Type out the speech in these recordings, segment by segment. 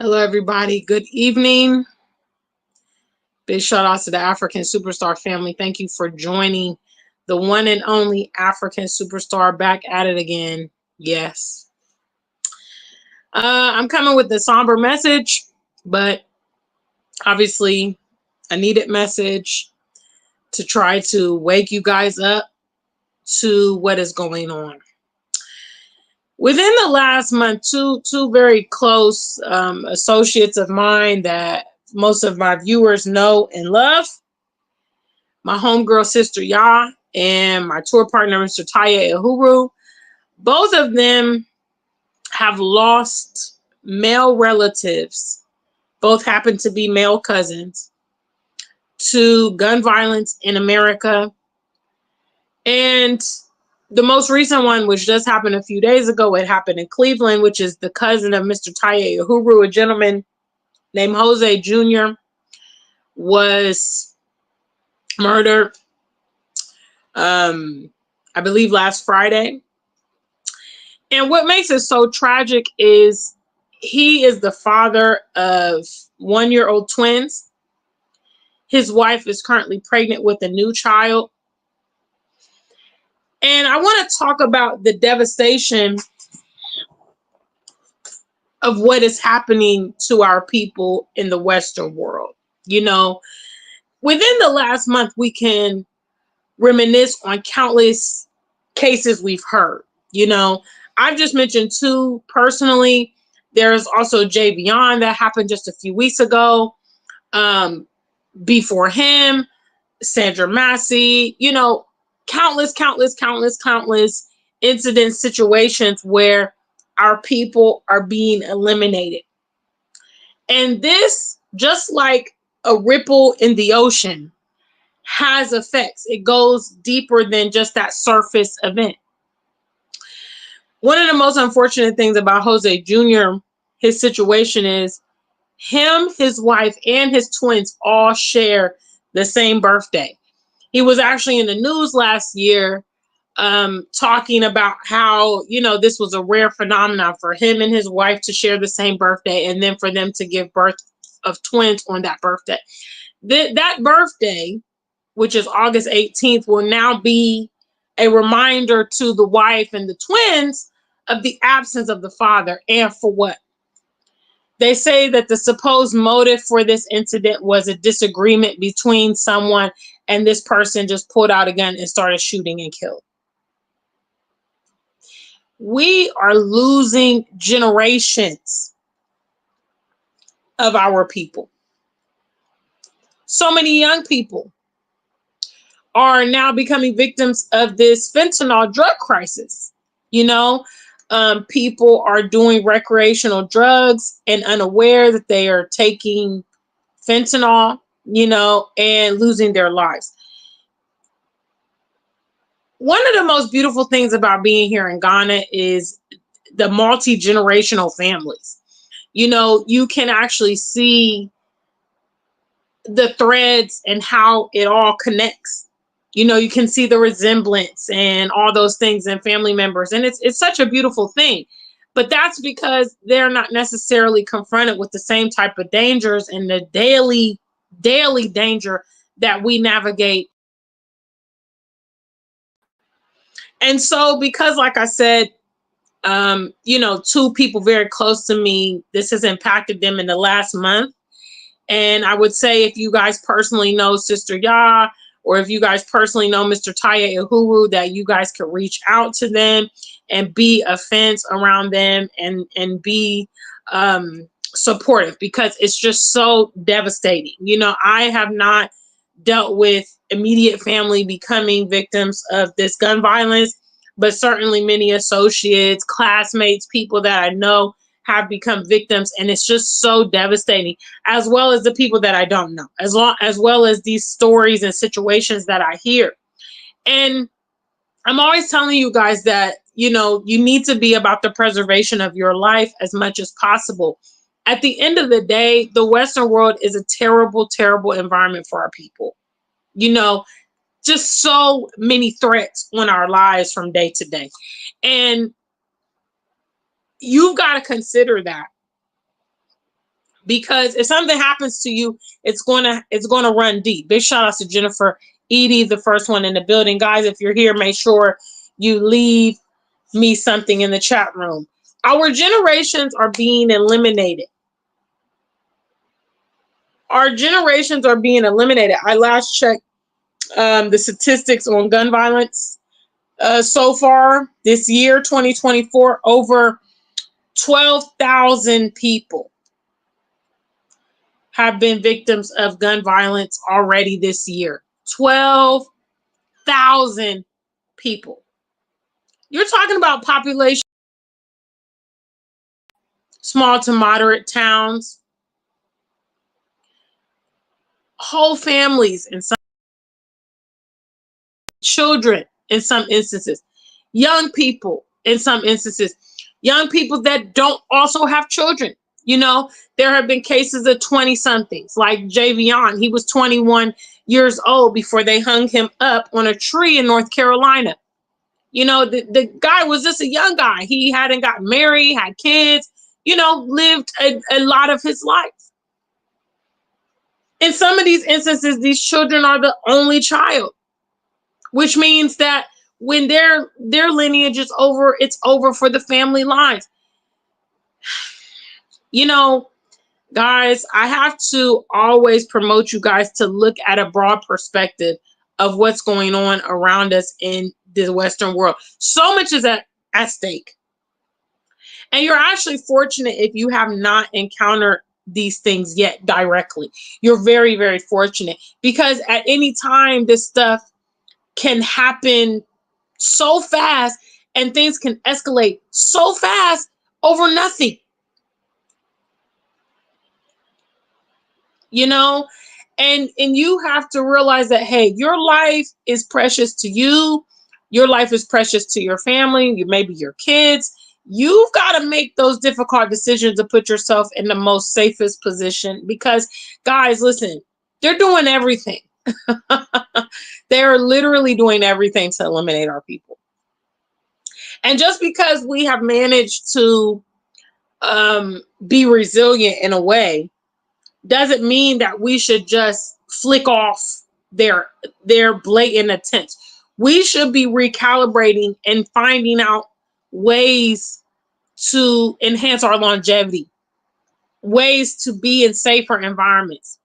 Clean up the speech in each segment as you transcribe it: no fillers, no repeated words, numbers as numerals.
Hello, everybody. Good evening. Big shout out to the African Superstar family. Thank you for joining the one and only African Superstar back at it again. Yes. I'm coming with the somber message, but obviously a needed message to try to wake you guys up to what is going on. Within the last month, two very close associates of mine that most of my viewers know and love, my homegirl sister Ya and my tour partner Mr. Taya Uhuru, both of them have lost male relatives. Both happen to be male cousins to gun violence in America. And the most recent one, which just happened a few days ago, it happened in Cleveland, which is the cousin of Mr. Taya Uhuru, a gentleman named Jose Jr., was murdered, I believe, last Friday. And what makes it so tragic is he is the father of 1-year-old twins. His wife is currently pregnant with a new child. And I want to talk about the devastation of what is happening to our people in the Western world. You know, within the last month, we can reminisce on countless cases we've heard. You know, I've just mentioned two personally. There's also Jay Beyond that happened just a few weeks ago. Before him, Sandra Massey, countless incident situations where our people are being eliminated. And this, just like a ripple in the ocean, has effects. It goes deeper than just that surface event. One of the most unfortunate things about Jose Jr., his situation is him, his wife, and his twins all share the same birthday. He was actually in the news last year talking about how, this was a rare phenomenon for him and his wife to share the same birthday and then for them to give birth of twins on that birthday. That birthday, which is August 18th, will now be a reminder to the wife and the twins of the absence of the father and for what. They say that the supposed motive for this incident was a disagreement between someone, and this person just pulled out a gun and started shooting and killed. We are losing generations of our people. So many young people are now becoming victims of this fentanyl drug crisis. People are doing recreational drugs and unaware that they are taking fentanyl, and losing their lives. One of the most beautiful things about being here in Ghana is the multi-generational families. You can actually see the threads and how it all connects. You can see the resemblance and all those things in family members. And it's such a beautiful thing. But that's because they're not necessarily confronted with the same type of dangers and the daily danger that we navigate. And so, because, like I said, two people very close to me, this has impacted them in the last month. And I would say if you guys personally know Sister Ya, or if you guys personally know Mr. Taya Uhuru, that you guys could reach out to them and be a fence around them and be supportive, because it's just so devastating. I have not dealt with immediate family becoming victims of this gun violence, but certainly many associates, classmates, people that I know have become victims, and it's just so devastating, as well as the people that I don't know, as well as these stories and situations that I hear. And I'm always telling you guys that, you need to be about the preservation of your life as much as possible. At the end of the day, the Western world is a terrible, terrible environment for our people. Just so many threats on our lives from day to day. And you've got to consider that because if something happens to you, it's gonna run deep. Big shout out to Jennifer Edie, the first one in the building. Guys, if you're here, make sure you leave me something in the chat room. Our generations are being eliminated. Our generations are being eliminated. I last checked the statistics on gun violence so far this year, 2024, over 12,000 people have been victims of gun violence already this year. 12,000 people. You're talking about population, small to moderate towns, whole families, and some children in some instances, young people in some instances, young people that don't also have children. You know, there have been cases of 20 somethings like Javion. He was 21 years old before they hung him up on a tree in North Carolina. You know, the guy was just a young guy. He hadn't got married, had kids, you know, lived a lot of his life. In some of these instances, these children are the only child, which means that when their lineage is over, it's over for the family lines. You know, guys, I have to always promote you guys to look at a broad perspective of what's going on around us in the Western world. So much is at stake. And you're actually fortunate if you have not encountered these things yet directly. You're very, very fortunate, because at any time this stuff can happen so fast and things can escalate so fast over nothing. You know, and you have to realize that, hey, your life is precious to you. Your life is precious to your family, maybe your kids. You've got to make those difficult decisions to put yourself in the most safest position, because guys, listen, they're doing everything. They're literally doing everything to eliminate our people. And just because we have managed to be resilient in a way doesn't mean that we should just flick off their blatant attempts. We should be recalibrating and finding out ways to enhance our longevity, ways to be in safer environments,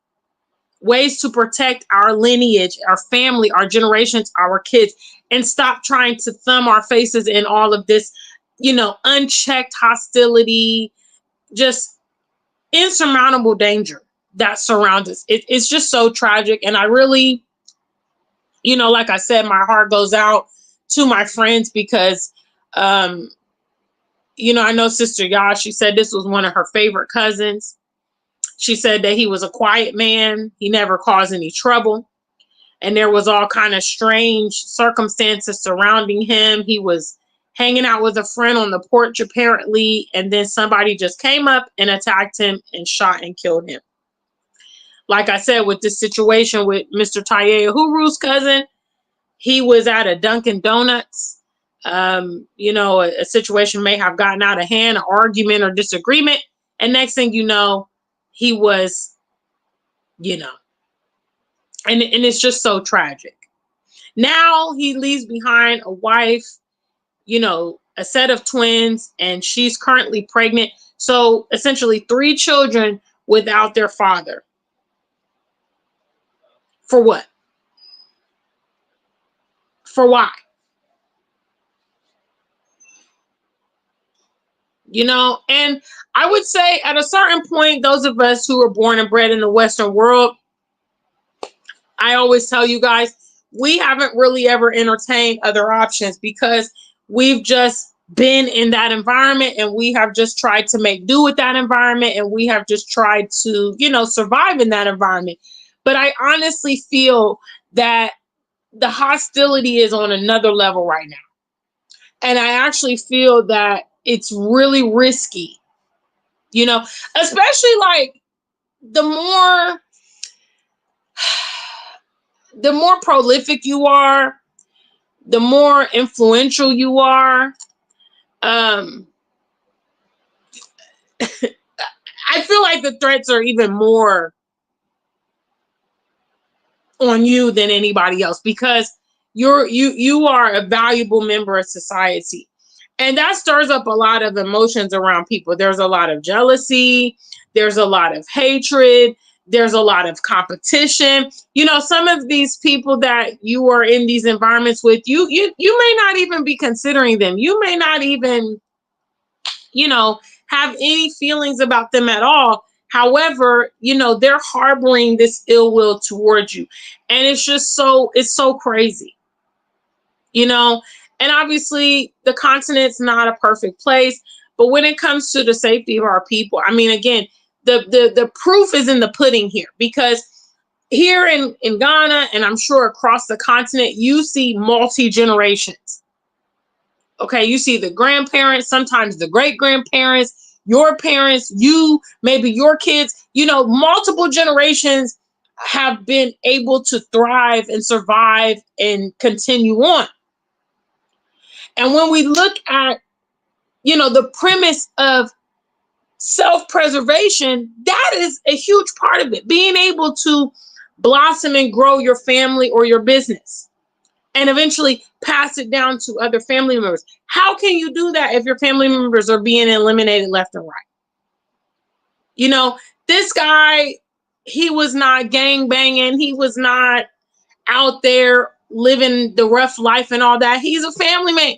ways to protect our lineage, our family, our generations, our kids, and stop trying to thumb our faces in all of this, you know, unchecked hostility, just insurmountable danger that surrounds us. It's just so tragic. And I really, you know, like I said, my heart goes out to my friends, because, you know, I know Sister Yah, she said this was one of her favorite cousins. She said that he was a quiet man. He never caused any trouble. And there was all kind of strange circumstances surrounding him. He was hanging out with a friend on the porch, apparently, and then somebody just came up and attacked him and shot and killed him. Like I said, with this situation with Mr. Taye Huru's cousin, he was at a Dunkin' Donuts. You know, a situation may have gotten out of hand, an argument or disagreement. And next thing you know, he was, you know, and it's just so tragic. Now he leaves behind a wife, you know, a set of twins, and she's currently pregnant. So essentially 3 children without their father. For what? For why? You know, and I would say at a certain point, those of us who are born and bred in the Western world, I always tell you guys, we haven't really ever entertained other options, because we've just been in that environment and we have just tried to make do with that environment, and we have just tried to, you know, survive in that environment. But I honestly feel that the hostility is on another level right now. And I actually feel that it's really risky, you know, especially like the more prolific you are, the more influential you are. I I feel like the threats are even more on you than anybody else, because you are a valuable member of society. And that stirs up a lot of emotions around people. There's a lot of jealousy, there's a lot of hatred, there's a lot of competition. Some of these people that you are in these environments with, you may not even be considering them. You may not even, have any feelings about them at all. However, they're harboring this ill will towards you. And it's so crazy, you know. And obviously, the continent's not a perfect place, but when it comes to the safety of our people, I mean, again, the proof is in the pudding here, because here in Ghana, and I'm sure across the continent, you see multi generations. Okay, you see the grandparents, sometimes the great grandparents, your parents, you, maybe your kids, multiple generations have been able to thrive and survive and continue on. And when we look at, the premise of self-preservation, that is a huge part of it. Being able to blossom and grow your family or your business and eventually pass it down to other family members. How can you do that if your family members are being eliminated left and right? This guy, he was not gang banging. He was not out there living the rough life and all that. He's a family man.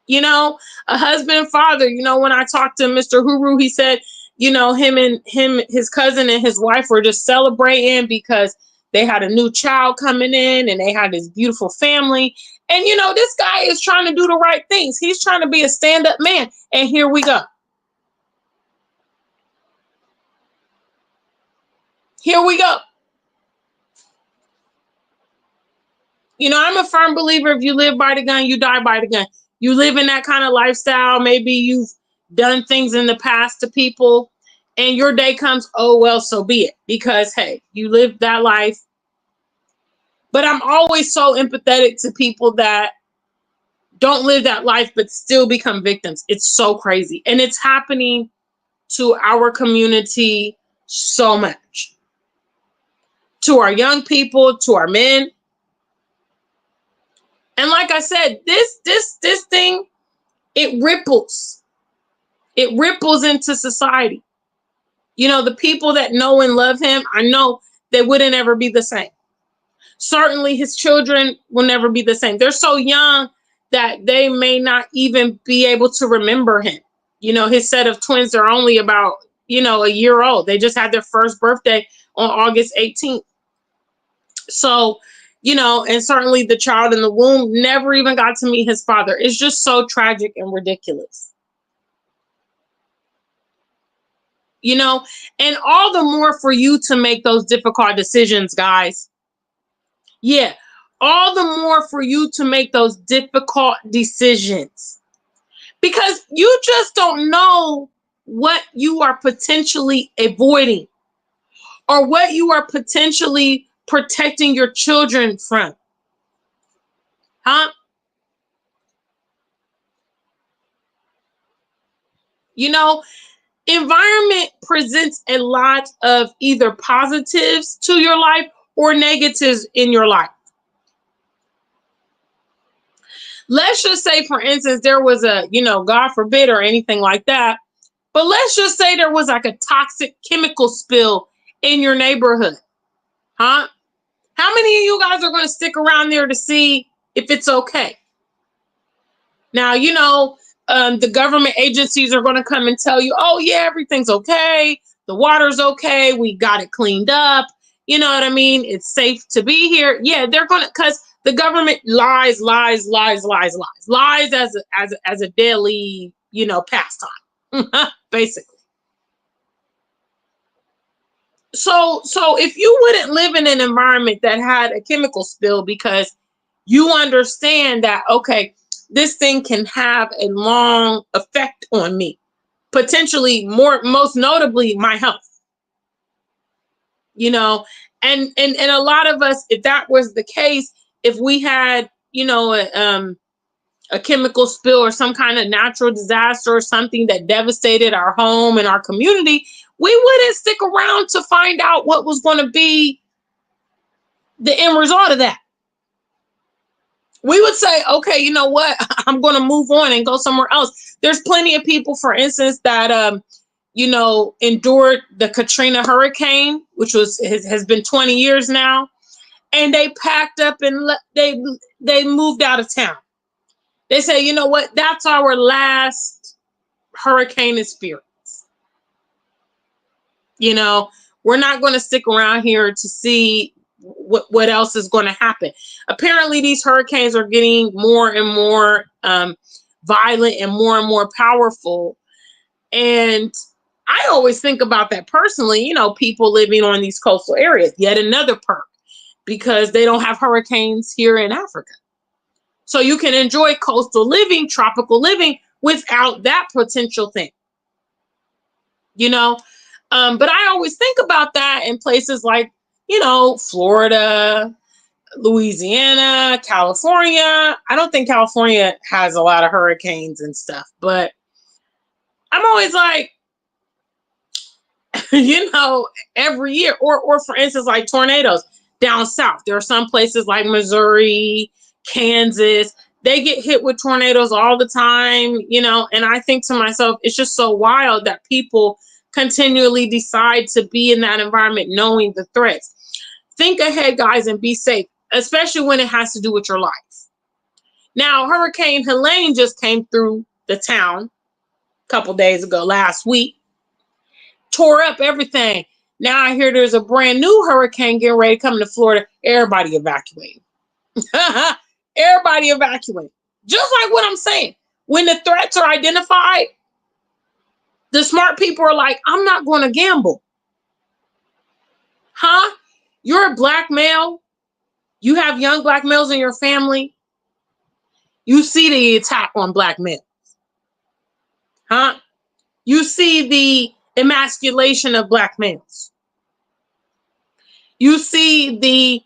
A husband and father. When I talked to Mr. Huru, he said, his cousin and his wife were just celebrating because they had a new child coming in and they had this beautiful family. And, this guy is trying to do the right things. He's trying to be a stand-up man. And here we go. Here we go. I'm a firm believer, if you live by the gun, you die by the gun. You live in that kind of lifestyle. Maybe you've done things in the past to people and your day comes, oh, well, so be it. Because, hey, you lived that life. But I'm always so empathetic to people that don't live that life but still become victims. It's so crazy. And it's happening to our community so much. To our young people, to our men. And like I said, this thing, it ripples. It ripples into society. The people that know and love him, I know they wouldn't ever be the same. Certainly his children will never be the same. They're so young that they may not even be able to remember him. His set of twins are only about, a year old. They just had their first birthday on August 18th. So, and certainly the child in the womb never even got to meet his father. It's just so tragic and ridiculous. And all the more for you to make those difficult decisions, guys. Yeah, all the more for you to make those difficult decisions, because you just don't know what you are potentially avoiding or what you are potentially protecting your children from. Huh? Environment presents a lot of either positives to your life or negatives in your life. Let's just say, for instance, there was a, God forbid or anything like that, but let's just say there was like a toxic chemical spill in your neighborhood. Huh? How many of you guys are going to stick around there to see if it's okay? Now, the government agencies are going to come and tell you, oh, yeah, everything's okay. The water's okay. We got it cleaned up. You know what I mean? It's safe to be here. Yeah, they're going to, because the government lies as a daily, pastime, basically. So if you wouldn't live in an environment that had a chemical spill, because you understand that, okay, this thing can have a long effect on me, potentially most notably my health, and a lot of us, if that was the case, if we had, a chemical spill or some kind of natural disaster or something that devastated our home and our community, we wouldn't stick around to find out what was going to be the end result of that. We would say, okay, you know what? I'm going to move on and go somewhere else. There's plenty of people, for instance, that endured the Katrina hurricane, which has been 20 years now, and they packed up and they moved out of town. They say, you know what? That's our last hurricane experience. You know, we're not going to stick around here to see what else is going to happen. Apparently, these hurricanes are getting more and more violent and more powerful. And I always think about that personally, you know, people living on these coastal areas, yet another perk, because they don't have hurricanes here in Africa. So you can enjoy coastal living, tropical living without that potential thing, you know? But I always think about that in places like, you know, Florida, Louisiana, California. I don't think California has a lot of hurricanes and stuff, but I'm always like, you know, every year, or for instance, like tornadoes down south. There are some places like Missouri, Kansas, they get hit with tornadoes all the time, you know, and I think to myself, it's just so wild that people continually decide to be in that environment knowing the threats. Think ahead, guys, and be safe, especially when it has to do with your life. Now, Hurricane Helene just came through the town a couple days ago, last week, tore up everything. Now I hear there's a brand new hurricane getting ready to come to Florida. Everybody evacuate. Everybody evacuate. Just like what I'm saying. When the threats are identified, the smart people are like, I'm not going to gamble. Huh? You're a black male. You have young black males in your family. You see the attack on black males. Huh? You see the emasculation of black males. You see the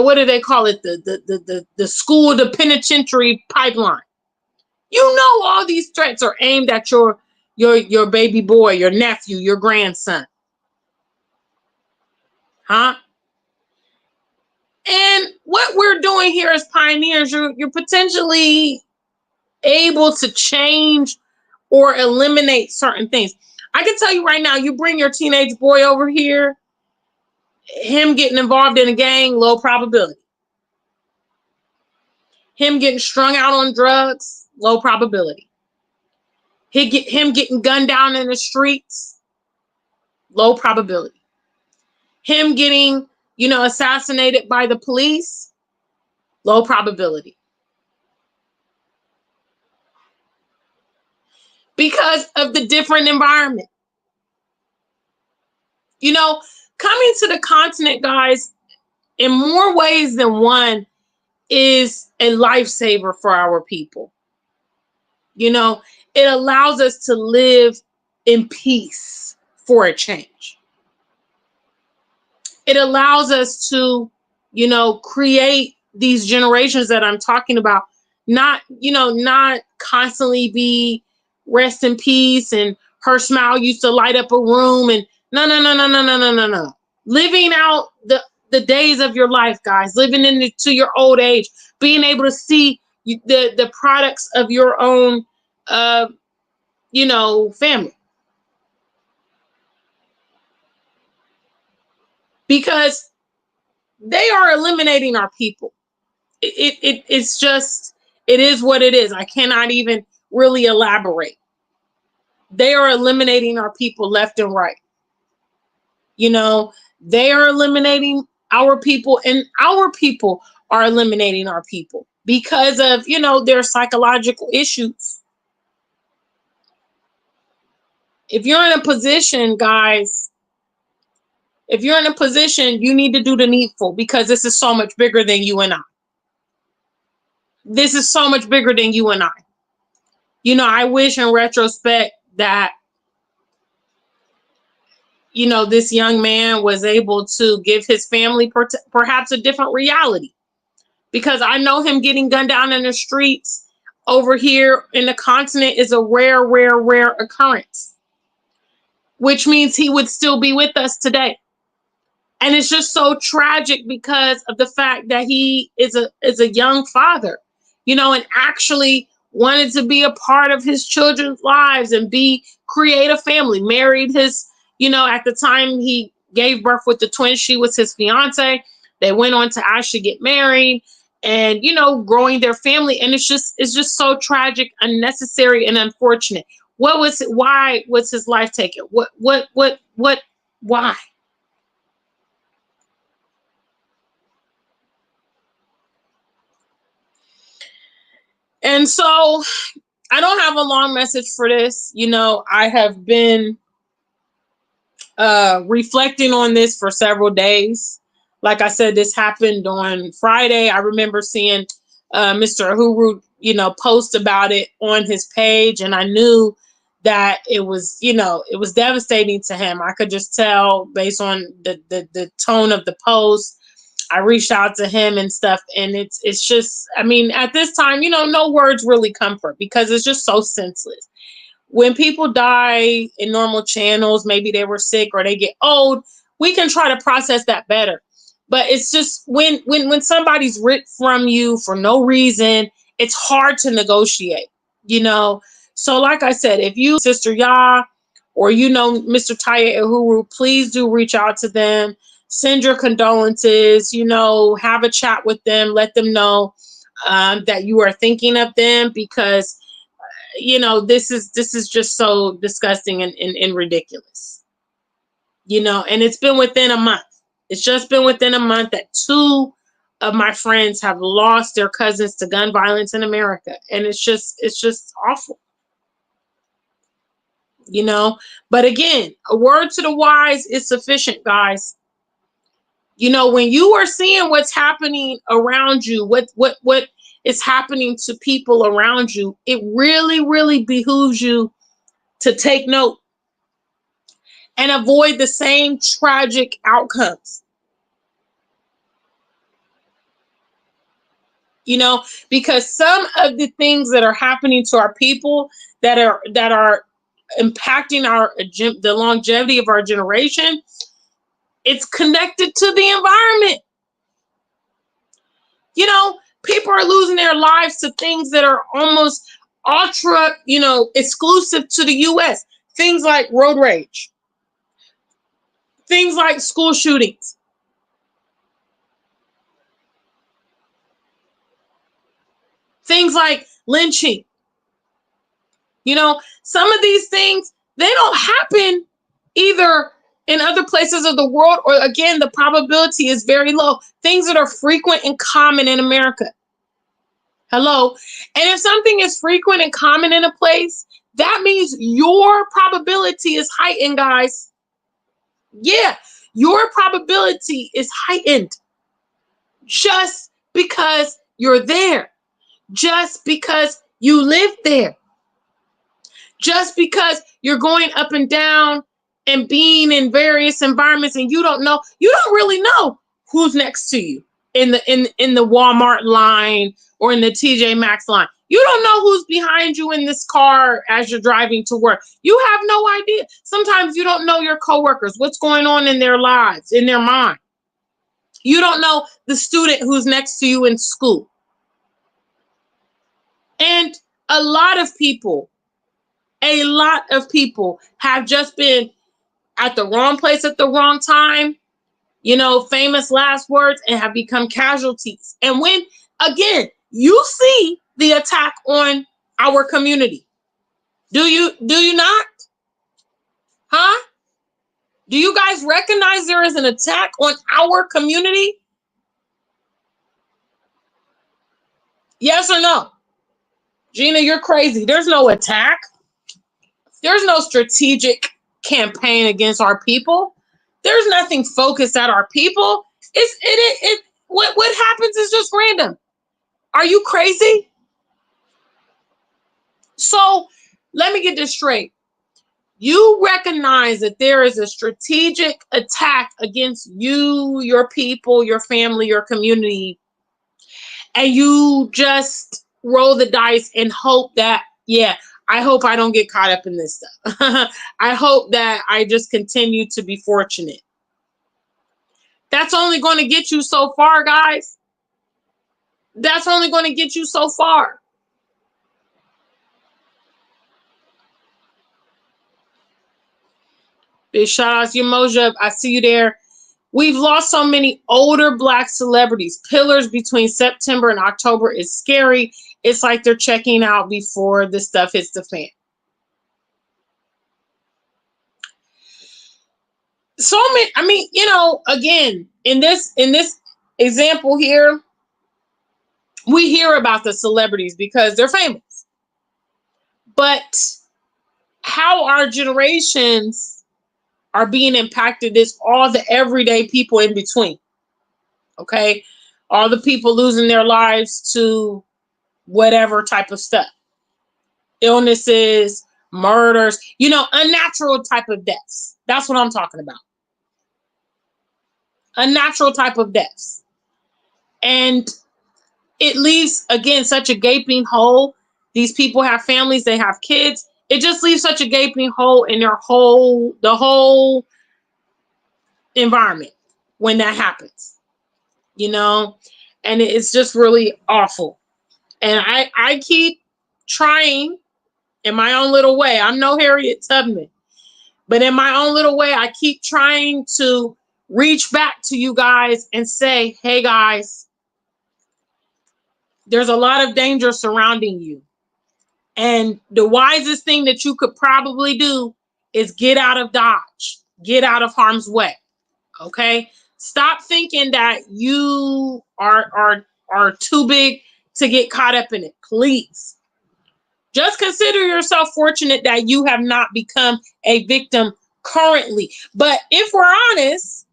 what do they call it? The school, the penitentiary pipeline. You know all these threats are aimed at your baby boy, your nephew, your grandson. Huh? And what we're doing here as pioneers, you're potentially able to change or eliminate certain things. I can tell you right now, you bring your teenage boy over here, him getting involved in a gang, low probability. Him getting strung out on drugs, low probability. Him getting gunned down in the streets, low probability. Him getting, assassinated by the police, low probability. Because of the different environment. Coming to the continent, guys, in more ways than one, is a lifesaver for our people. It allows us to live in peace for a change. It allows us to, create these generations that I'm talking about, not constantly be rest in peace and her smile used to light up a room and no. Living out the days of your life, guys, living into your old age, being able to see the products of your own, family. Because they are eliminating our people. It's just, it is what it is. I cannot even really elaborate. They are eliminating our people left and right. They are eliminating our people, and our people are eliminating our people because of, their psychological issues. If you're in a position, guys, you need to do the needful, because this is so much bigger than you and I. This is so much bigger than you and I. I wish in retrospect that, this young man was able to give his family perhaps a different reality. because I know him getting gunned down in the streets over here in the continent is a rare, rare, rare occurrence, which means he would still be with us today. And it's just so tragic because of the fact that he is a young father, and actually wanted to be a part of his children's lives and create a family, married his, at the time he gave birth with the twins, she was his fiance. They went on to actually get married and, growing their family. And it's just so tragic, unnecessary, and unfortunate. Why was his life taken? Why? And so I don't have a long message for this. I have been reflecting on this for several days. Like I said, this happened on Friday. I remember seeing Mr. Uhuru, post about it on his page, and I knew that it was devastating to him. I could just tell based on the tone of the post. I reached out to him and stuff, and it's just, I mean, at this time, no words really comfort because it's just so senseless. When people die in normal channels, maybe they were sick or they get old, we can try to process that better. But it's just when somebody's ripped from you for no reason, it's hard to negotiate, So like I said, if you, Sister Ya, or Mr. Taye Uhuru, please do reach out to them. Send your condolences, have a chat with them, let them know that you are thinking of them because, this is just so disgusting and ridiculous, and it's been within a month. It's just been within a month that 2 of my friends have lost their cousins to gun violence in America. And it's just awful, But again, a word to the wise is sufficient, guys. When you are seeing what's happening around you, what is happening to people around you, it really, really behooves you to take note and avoid the same tragic outcomes. Because some of the things that are happening to our people that are impacting the longevity of our generation, it's connected to the environment. People are losing their lives to things that are almost ultra, exclusive to the US. Things like road rage, things like school shootings, things like lynching. Some of these things, they don't happen either in other places of the world, or again, the probability is very low. Things that are frequent and common in America. Hello. And if something is frequent and common in a place, that means your probability is heightened, guys. Yeah, your probability is heightened just because you're there, just because you live there, just because you're going up and down and being in various environments, and you don't really know who's next to you in the Walmart line or in the TJ Maxx line. You don't know who's behind you in this car as you're driving to work. You have no idea. Sometimes you don't know your coworkers, what's going on in their lives, in their mind. You don't know the student who's next to you in school. And a lot of people have just been at the wrong place at the wrong time, famous last words, and have become casualties. And when, again, you see the attack on our community, do you not? Huh? Do you guys recognize there is an attack on our community? Yes or no? Gina, you're crazy. There's no attack. There's no strategic campaign against our people. There's nothing focused at our people. What happens is just random. Are you crazy? So let me get this straight. You recognize that there is a strategic attack against you, your people, your family, your community. and you just roll the dice and hope that, yeah, I hope I don't get caught up in this stuff. I hope that I just continue to be fortunate. That's only going to get you so far, guys. That's only going to get you so far. Big shout out to you, Moja. I see you there. We've lost so many older Black celebrities. Pillars between September and October is scary. It's like they're checking out before the stuff hits the fan. So many, I mean, again, in this example here, we hear about the celebrities because they're famous. But how our generations are being impacted is all the everyday people in between. Okay? All the people losing their lives to whatever type of stuff. Illnesses, murders, unnatural type of deaths. That's what I'm talking about. Unnatural type of deaths. And it leaves, again, such a gaping hole. These people have families, they have kids. It just leaves such a gaping hole in the whole environment when that happens, and it's just really awful. And I keep trying in my own little way. I'm no Harriet Tubman, but in my own little way, I keep trying to reach back to you guys and say, hey guys, there's a lot of danger surrounding you. And the wisest thing that you could probably do is get out of Dodge, get out of harm's way. Okay? Stop thinking that you are too big to get caught up in it. Please. Just consider yourself fortunate that you have not become a victim currently. But if we're honest,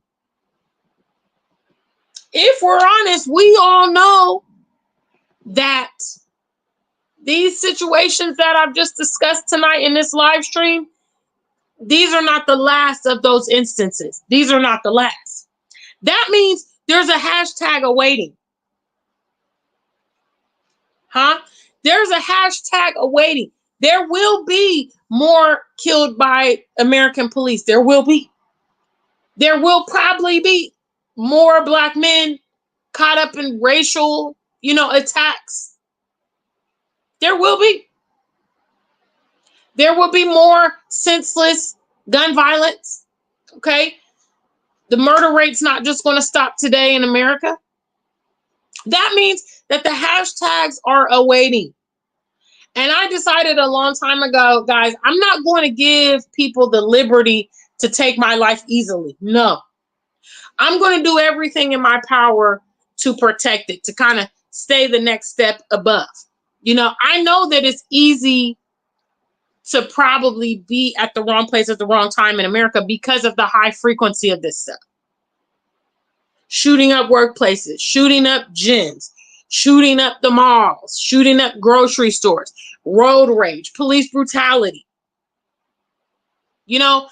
we all know that these situations that I've just discussed tonight in this live stream, these are not the last of those instances. These are not the last. That means there's a hashtag awaiting. There's a hashtag awaiting. There will be more killed by American police. There will be. There will probably be more Black men caught up in racial, attacks. There will be. There will be more senseless gun violence. Okay? The murder rate's not just going to stop today in America. That means that the hashtags are awaiting. And I decided a long time ago, guys, I'm not going to give people the liberty to take my life easily. No. I'm going to do everything in my power to protect it, to kind of stay the next step above. I know that it's easy to probably be at the wrong place at the wrong time in America because of the high frequency of this stuff. Shooting up workplaces, shooting up gyms, shooting up the malls, shooting up grocery stores, road rage, police brutality. That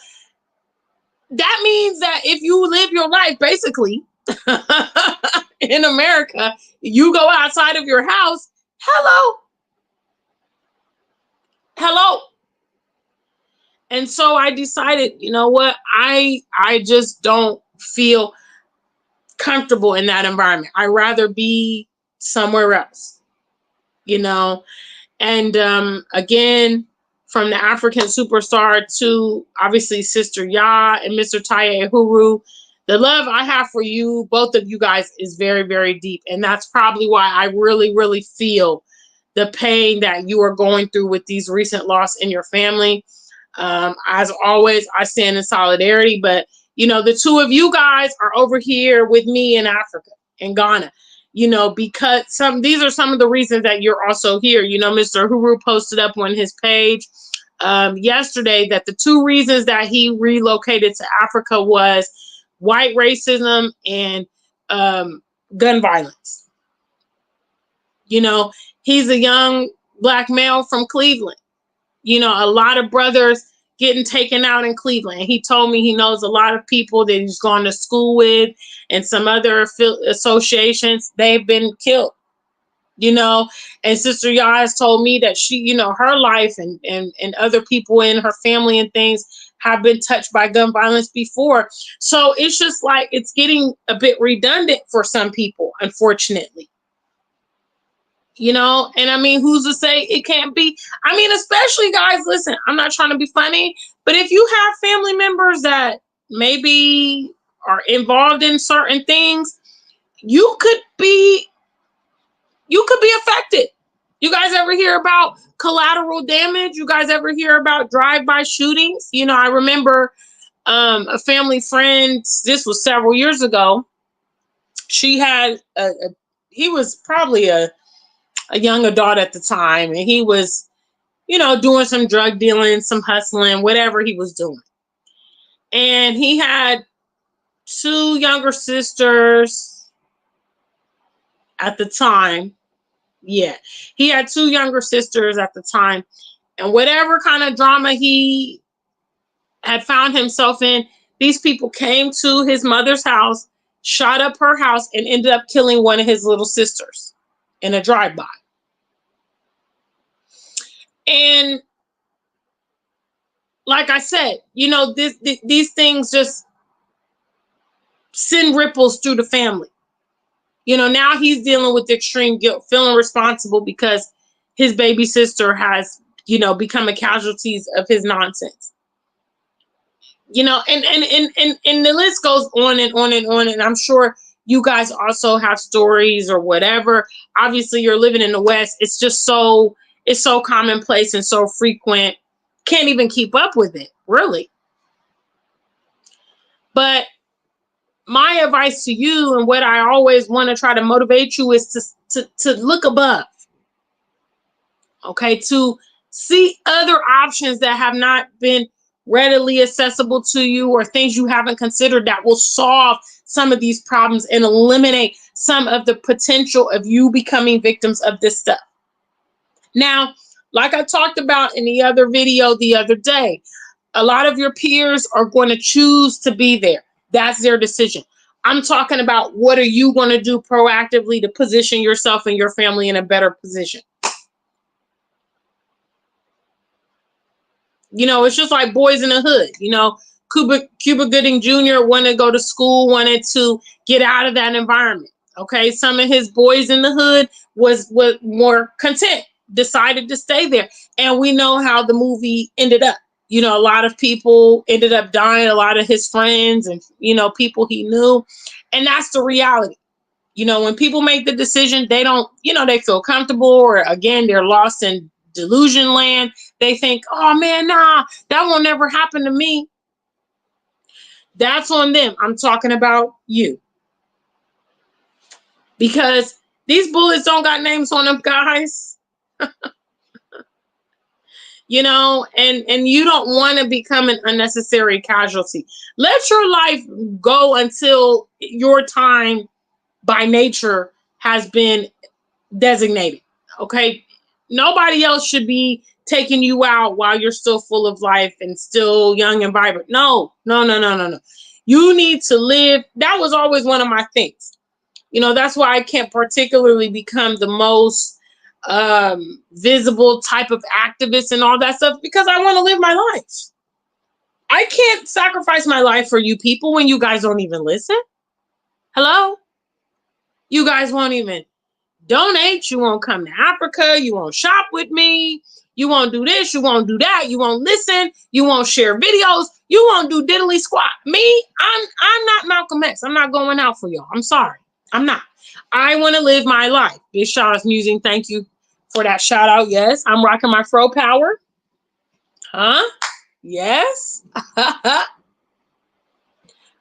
means that if you live your life, basically, in America, you go outside of your house, hello. And so I decided, you know what? I just don't feel comfortable in that environment. I'd rather be somewhere else, And again, from the African superstar to obviously Sister Ya and Mr. Taye Uhuru, the love I have for you, both of you guys, is very, very deep. And that's probably why I really, really feel the pain that you are going through with these recent loss in your family. As always, I stand in solidarity, but the two of you guys are over here with me in Africa, in Ghana, because these are some of the reasons that you're also here. Mr. Uhuru posted up on his page yesterday that the two reasons that he relocated to Africa was white racism and gun violence. He's a young Black male from Cleveland. A lot of brothers getting taken out in Cleveland. He told me he knows a lot of people that he's gone to school with and some other associations. They've been killed. you know. And Sister Yaz told me that she, her life and other people in her family and things have been touched by gun violence before. So it's just like it's getting a bit redundant for some people, unfortunately. And I mean, who's to say it can't be? I mean, especially guys, listen, I'm not trying to be funny, but if you have family members that maybe are involved in certain things, you could be affected. You guys ever hear about collateral damage? You guys ever hear about drive-by shootings? I remember a family friend, this was several years ago. She had he was probably a young adult at the time, and he was, doing some drug dealing, some hustling, whatever he was doing. And he had two younger sisters at the time. Yeah, he had two younger sisters at the time. And whatever kind of drama he had found himself in, these people came to his mother's house, shot up her house, and ended up killing one of his little sisters in a drive-by. And like I said, these things just send ripples through the family. Now he's dealing with extreme guilt, feeling responsible because his baby sister has, become a casualty of his nonsense. And the list goes on and on and on. And I'm sure you guys also have stories or whatever. Obviously, you're living in the West. It's just it's so commonplace and so frequent. Can't even keep up with it, really. But my advice to you, and what I always want to try to motivate you, is to look above. Okay, to see other options that have not been readily accessible to you, or things you haven't considered that will solve some of these problems and eliminate some of the potential of you becoming victims of this stuff. Now, like I talked about in the other video the other day, a lot of your peers are going to choose to be there. That's their decision. I'm talking about, what are you going to do proactively to position yourself and your family in a better position? It's just like Boys in the Hood. Cuba Gooding Jr. wanted to go to school, wanted to get out of that environment. Okay, some of his boys in the hood was more content, decided to stay there. And we know how the movie ended up. A lot of people ended up dying, a lot of his friends and, people he knew. And that's the reality. When people make the decision, they don't, they feel comfortable, or again, they're lost in delusion land. They think, oh man, nah, that won't never happen to me. That's on them. I'm talking about you. Because these bullets don't got names on them, guys. And you don't want to become an unnecessary casualty. Let your life go until your time by nature has been designated. Okay? Nobody else should be taking you out while you're still full of life and still young and vibrant. No. You need to live. That was always one of my things. That's why I can't particularly become the most visible type of activist and all that stuff, because I want to live my life. I can't sacrifice my life for you people when you guys don't even listen. Hello? You guys won't even donate. You won't come to Africa. You won't shop with me. You won't do this. You won't do that. You won't listen. You won't share videos. You won't do diddly squat. Me, I'm not Malcolm X. I'm not going out for y'all. I'm sorry. I'm not. I want to live my life. Big Shaw's Musing. Thank you for that shout out. Yes, I'm rocking my fro power. Huh? Yes. But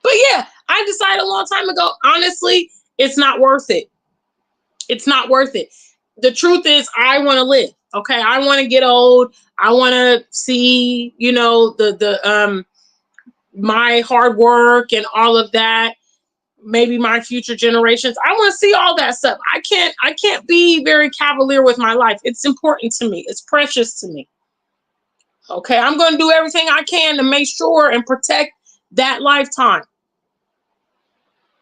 yeah, I decided a long time ago, honestly, it's not worth it. It's not worth it. The truth is, I want to live. Okay, I want to get old. I want to see, the my hard work and all of that. Maybe my future generations. I want to see all that stuff. I can't be very cavalier with my life. It's important to me. It's precious to me. Okay, I'm going to do everything I can to make sure and protect that lifetime.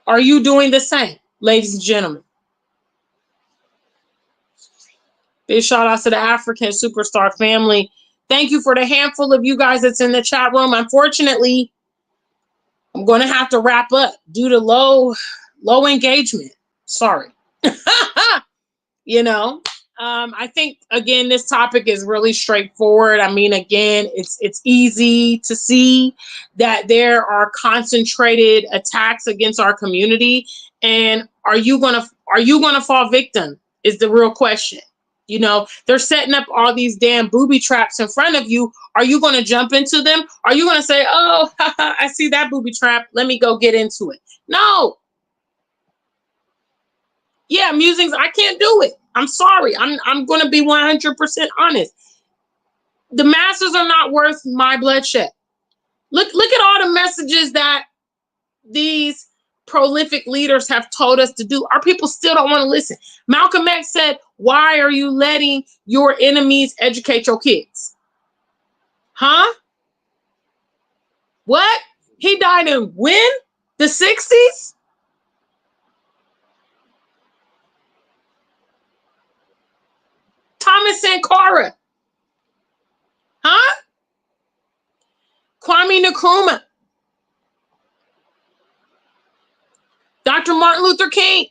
Are you doing the same, ladies and gentlemen? Big shout out to the African Superstar family. Thank you for the handful of you guys that's in the chat room. Unfortunately, I'm going to have to wrap up due to low engagement. Sorry. You know, I think again this topic is really straightforward. I mean, again, it's easy to see that there are concentrated attacks against our community, and are you gonna fall victim? Is the real question. You know, they're setting up all these damn booby traps in front of you. Are you going to jump into them? Are you going to say, "Oh, I see that booby trap. Let me go get into it"? No. Yeah, musings, I can't do it. I'm sorry. I'm going to be 100% honest. The masses are not worth my bloodshed. Look at all the messages that these prolific leaders have told us to do. Our people still don't want to listen. Malcolm X said, "Why are you letting your enemies educate your kids?" Huh? What? He died in when? The 60s? Thomas Sankara. Huh? Kwame Nkrumah. Dr. Martin Luther King.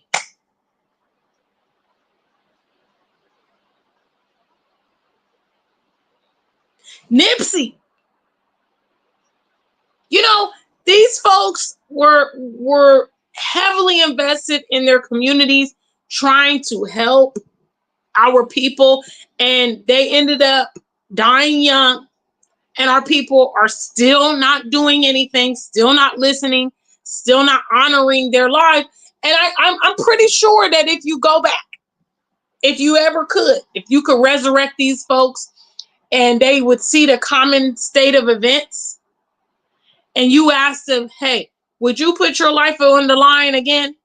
Nipsey. You know, these folks were heavily invested in their communities, trying to help our people, and they ended up dying young. And our people are still not doing anything, still not listening, still not honoring their life. And I'm pretty sure that if you go back, if you ever could, if you could resurrect these folks and they would see the common state of events, and you ask them, "Hey, would you put your life on the line again?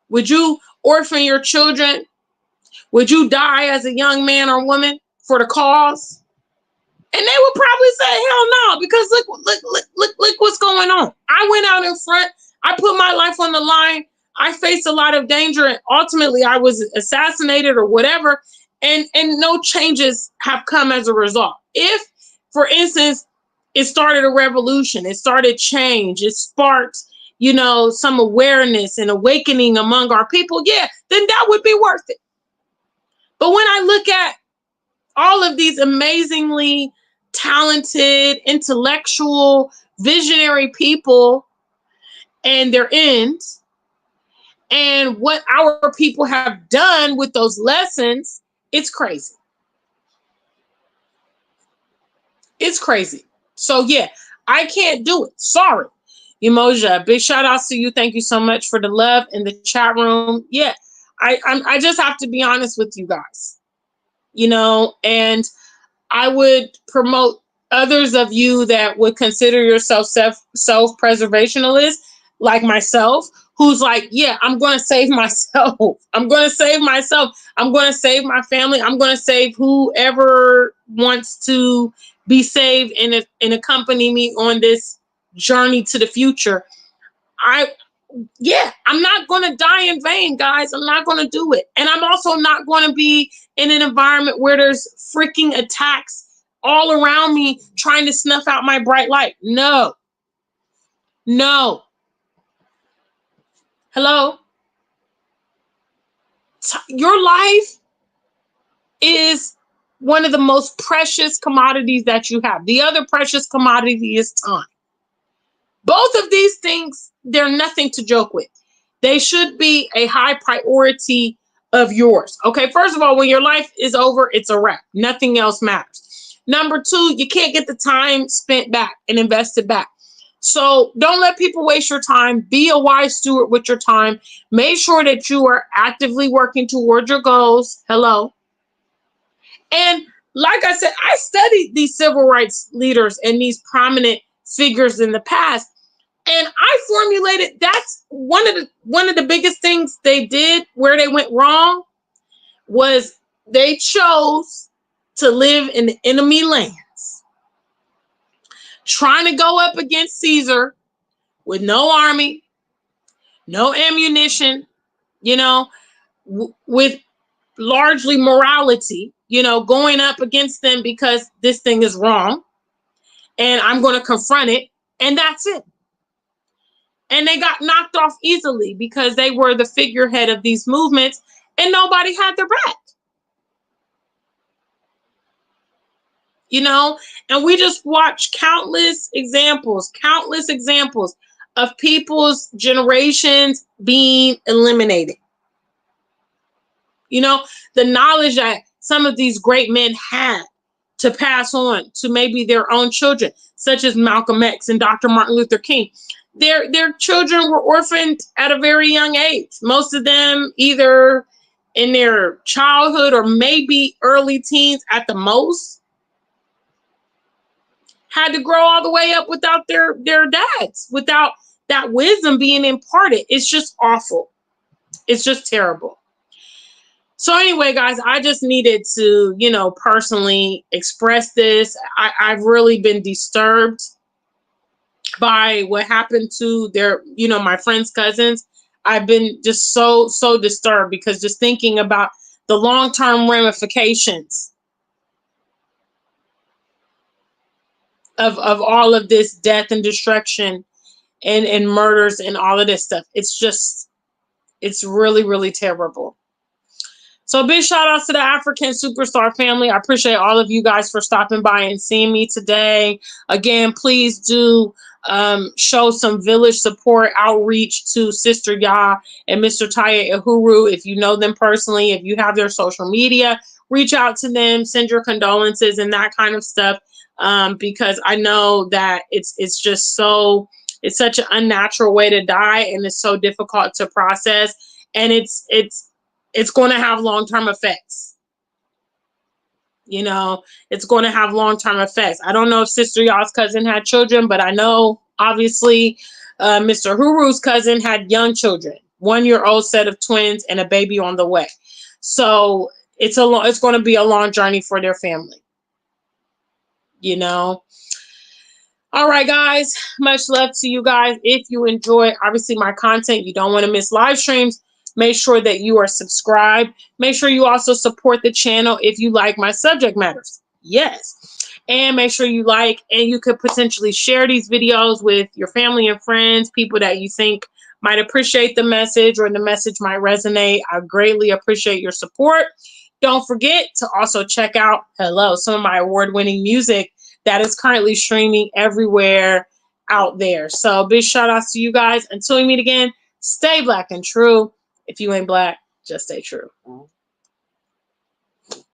Would you orphan your children? Would you die as a young man or woman for the cause?" And they would probably say, "Hell no," because look what's going on. I went out in front. I put my life on the line. I faced a lot of danger, and ultimately I was assassinated or whatever. And no changes have come as a result. If, for instance, it started a revolution, it started change, it sparked, some awareness and awakening among our people, yeah, then that would be worth it. But when I look at all of these amazingly talented, intellectual, visionary people and their ends, and what our people have done with those lessons, it's crazy. It's crazy. So yeah, I can't do it. Sorry. Emoja, big shout outs to you. Thank you so much for the love in the chat room. Yeah, I just have to be honest with you guys, and I would promote others of you that would consider yourself self-preservationalist, like myself, who's like, yeah, I'm going to save myself. I'm going to save myself. I'm going to save my family. I'm going to save whoever wants to be saved and accompany me on this journey to the future. I'm not going to die in vain, guys. I'm not going to do it. And I'm also not going to be in an environment where there's freaking attacks all around me trying to snuff out my bright light. No. Hello? Your life is one of the most precious commodities that you have. The other precious commodity is time. Both of these things, they're nothing to joke with. They should be a high priority of yours. Okay, first of all, when your life is over, it's a wrap. Nothing else matters. Number two, you can't get the time spent back and invested back. So don't let people waste your time. Be a wise steward with your time. Make sure that you are actively working toward your goals. Hello. And like I said, I studied these civil rights leaders and these prominent figures in the past. And I formulated that's one of the biggest things they did where they went wrong was they chose to live in the enemy lands, trying to go up against Caesar with no army, no ammunition, with largely morality, you know, going up against them because this thing is wrong and I'm going to confront it. And that's it. And they got knocked off easily because they were the figurehead of these movements and nobody had their back. You know, and we just watch countless examples of people's generations being eliminated. You know, the knowledge that some of these great men had to pass on to maybe their own children, such as Malcolm X and Dr. Martin Luther King. Their children were orphaned at a very young age. Most of them either in their childhood or maybe early teens at the most. Had to grow all the way up without their dads, without that wisdom being imparted. It's just awful. It's just terrible. So anyway, guys, I just needed to, you know, personally express this. I've really been disturbed by what happened to their, you know, my friends' cousins. I've been just so disturbed because just thinking about the long-term ramifications of all of this death and destruction and murders and all of this stuff. It's really, really terrible. So big shout outs to the African Superstar family. I appreciate all of you guys for stopping by and seeing me today. Again, please do show some village support outreach to Sister Ya and Mr. Taya Uhuru. If you know them personally, if you have their social media, reach out to them, send your condolences and that kind of stuff. Because I know that it's such an unnatural way to die and it's so difficult to process. And it's going to have long-term effects. You know, it's going to have long-term effects. I don't know if Sister Y'all's cousin had children, but I know, obviously, Mr. Huru's cousin had young children, 1-year-old set of twins and a baby on the way. So it's going to be a long journey for their family. You know. All right, guys. Much love to you guys. If you enjoy, obviously, my content, you don't want to miss live streams. Make sure that you are subscribed. Make sure you also support the channel if you like my subject matters. Yes. And make sure you like and you could potentially share these videos with your family and friends, people that you think might appreciate the message or the message might resonate. I greatly appreciate your support. Don't forget to also check out, some of my award-winning music that is currently streaming everywhere out there. So big shout outs to you guys. Until we meet again, stay black and true. If you ain't black, just stay true.